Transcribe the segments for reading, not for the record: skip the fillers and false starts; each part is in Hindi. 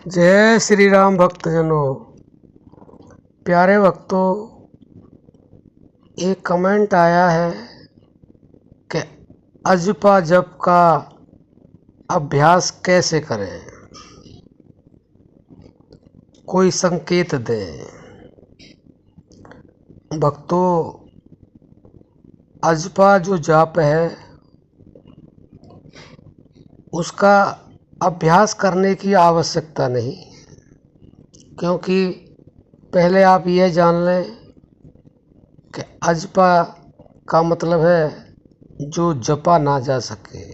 जय श्री राम भक्तजनों। प्यारे भक्तों, एक कमेंट आया है कि अजपा जप का अभ्यास कैसे करें, कोई संकेत दें। भक्तों, अजपा जो जाप है उसका अभ्यास करने की आवश्यकता नहीं, क्योंकि पहले आप यह जान लें कि अजपा का मतलब है जो जपा ना जा सके।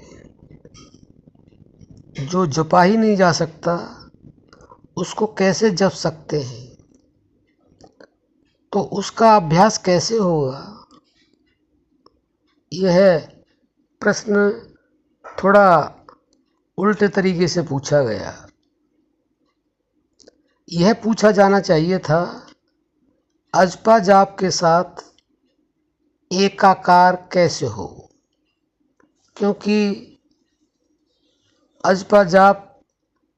जो जपा ही नहीं जा सकता उसको कैसे जप सकते हैं, तो उसका अभ्यास कैसे होगा। यह प्रश्न थोड़ा उल्टे तरीके से पूछा गया। यह पूछा जाना चाहिए था, अजपा जाप के साथ एकाकार कैसे हो, क्योंकि अजपा जाप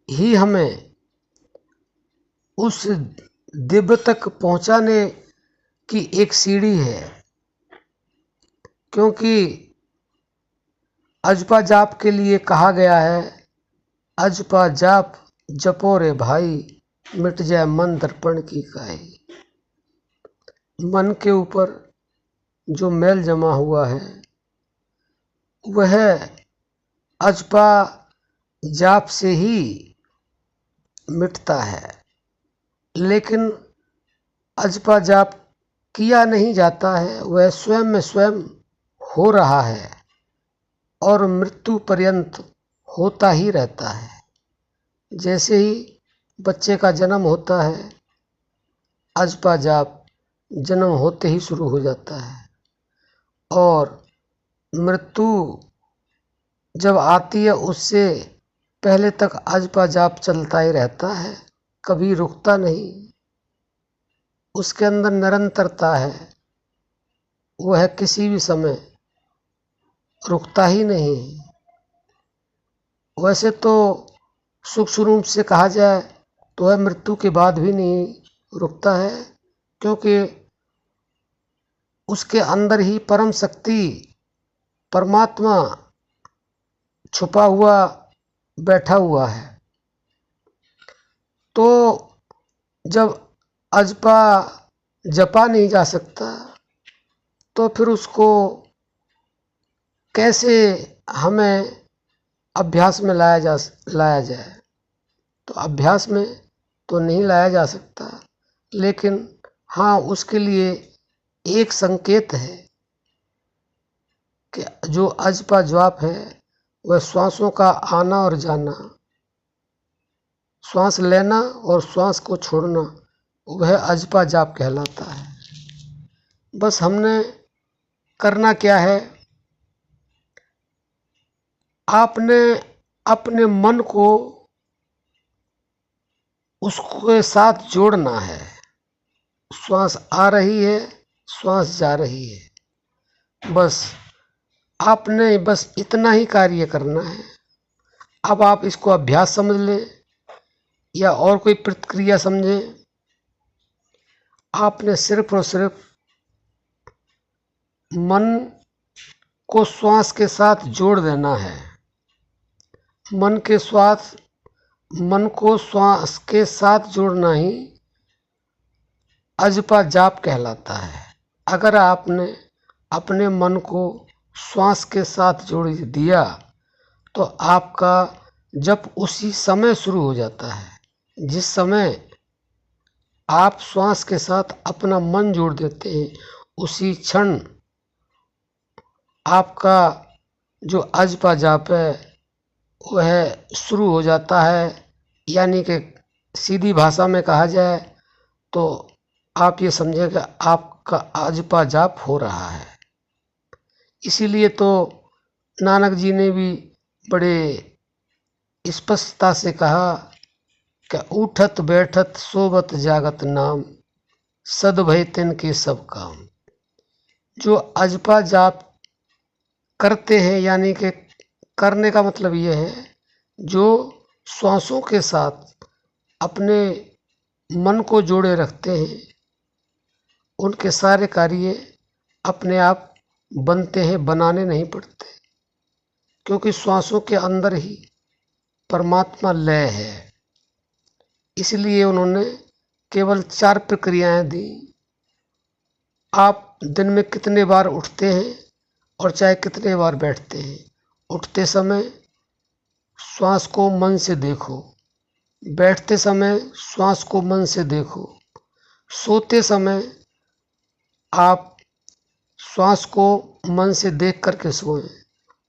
ही हमें उस दिव्य तक पहुंचाने की एक सीढ़ी है। क्योंकि अजपा जाप के लिए कहा गया है, अजपा जाप जपो रे भाई, मिट जाए मन दर्पण की काई। मन के ऊपर जो मैल जमा हुआ है वह अजपा जाप से ही मिटता है। लेकिन अजपा जाप किया नहीं जाता है, वह स्वयं में स्वयं हो रहा है और मृत्यु पर्यंत होता ही रहता है। जैसे ही बच्चे का जन्म होता है, अजपा जाप जन्म होते ही शुरू हो जाता है, और मृत्यु जब आती है उससे पहले तक अजपा जाप चलता ही रहता है, कभी रुकता नहीं। उसके अंदर निरंतरता है, वह किसी भी समय रुकता ही नहीं। वैसे तो सूक्ष्म रूप से कहा जाए तो वह मृत्यु के बाद भी नहीं रुकता है, क्योंकि उसके अंदर ही परम शक्ति परमात्मा छुपा हुआ बैठा हुआ है। तो जब अजपा जपा नहीं जा सकता तो फिर उसको कैसे हमें अभ्यास में लाया जाए। तो अभ्यास में तो नहीं लाया जा सकता, लेकिन हाँ, उसके लिए एक संकेत है कि जो अजपा जाप है वह श्वासों का आना और जाना, श्वास लेना और श्वास को छोड़ना, वह अजपा जाप कहलाता है। बस हमने करना क्या है, आपने अपने मन को उसके साथ जोड़ना है। श्वास आ रही है, श्वास जा रही है, बस आपने बस इतना ही कार्य करना है। अब आप इसको अभ्यास समझ लें या और कोई प्रतिक्रिया समझें, आपने सिर्फ और सिर्फ मन को श्वास के साथ जोड़ देना है। मन को श्वास के साथ जोड़ना ही अजपा जाप कहलाता है। अगर आपने अपने मन को श्वास के साथ जोड़ दिया तो आपका जप उसी समय शुरू हो जाता है। जिस समय आप श्वास के साथ अपना मन जोड़ देते हैं, उसी क्षण आपका जो अजपा जाप है वह शुरू हो जाता है। यानी कि सीधी भाषा में कहा जाए तो आप ये समझें कि आपका अजपा जाप हो रहा है। इसीलिए तो नानक जी ने भी बड़े स्पष्टता से कहा कि उठत बैठत सोवत जागत नाम, सद भय तिन के सब काम। जो अजपा जाप करते हैं, यानी कि करने का मतलब यह है, जो श्वासों के साथ अपने मन को जोड़े रखते हैं, उनके सारे कार्य अपने आप बनते हैं, बनाने नहीं पड़ते, क्योंकि श्वासों के अंदर ही परमात्मा लय है। इसलिए उन्होंने केवल 4 प्रक्रियाएं दी। आप दिन में कितने बार उठते हैं और चाहे कितने बार बैठते हैं, उठते समय श्वास को मन से देखो, बैठते समय श्वास को मन से देखो, सोते समय आप श्वास को मन से देख करके सोएं,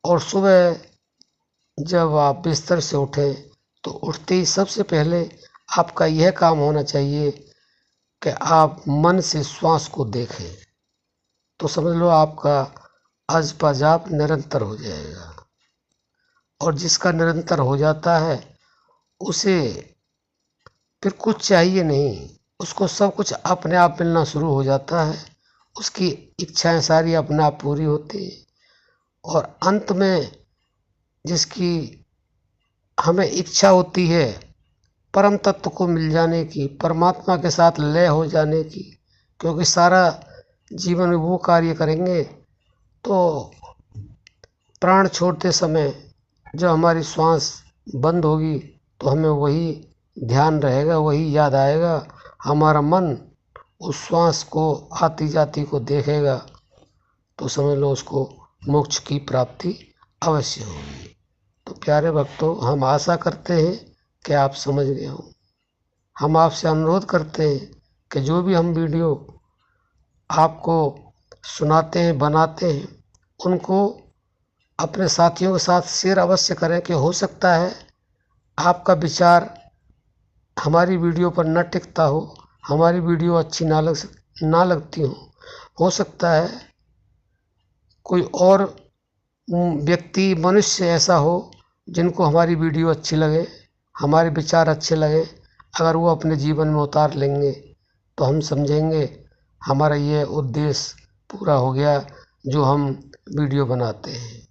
और सुबह जब आप बिस्तर से उठें तो उठते ही सबसे पहले आपका यह काम होना चाहिए कि आप मन से श्वास को देखें। तो समझ लो आपका अजपा जाप निरंतर हो जाएगा। और जिसका निरंतर हो जाता है उसे फिर कुछ चाहिए नहीं, उसको सब कुछ अपने आप मिलना शुरू हो जाता है, उसकी इच्छाएं सारी अपने आप पूरी होती हैं। और अंत में जिसकी हमें इच्छा होती है परम तत्व को मिल जाने की, परमात्मा के साथ लय हो जाने की, क्योंकि सारा जीवन में वो कार्य करेंगे तो प्राण छोड़ते समय जब हमारी श्वास बंद होगी तो हमें वही ध्यान रहेगा, वही याद आएगा, हमारा मन उस श्वास को आती जाती को देखेगा, तो समझ लो उसको मोक्ष की प्राप्ति अवश्य होगी। तो प्यारे भक्तों, हम आशा करते हैं कि आप समझ गए हो। हम आपसे अनुरोध करते हैं कि जो भी हम वीडियो आपको सुनाते हैं, बनाते हैं, उनको अपने साथियों के साथ शेयर अवश्य करें कि हो सकता है आपका विचार हमारी वीडियो पर न टिकता हो, हमारी वीडियो अच्छी ना लगती हो सकता है कोई और व्यक्ति, मनुष्य ऐसा हो जिनको हमारी वीडियो अच्छी लगे, हमारे विचार अच्छे लगे, अगर वो अपने जीवन में उतार लेंगे तो हम समझेंगे हमारा ये उद्देश्य पूरा हो गया जो हम वीडियो बनाते हैं।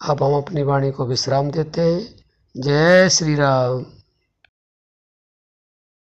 अब हम अपनी वाणी को विश्राम देते हैं। जय श्री राम।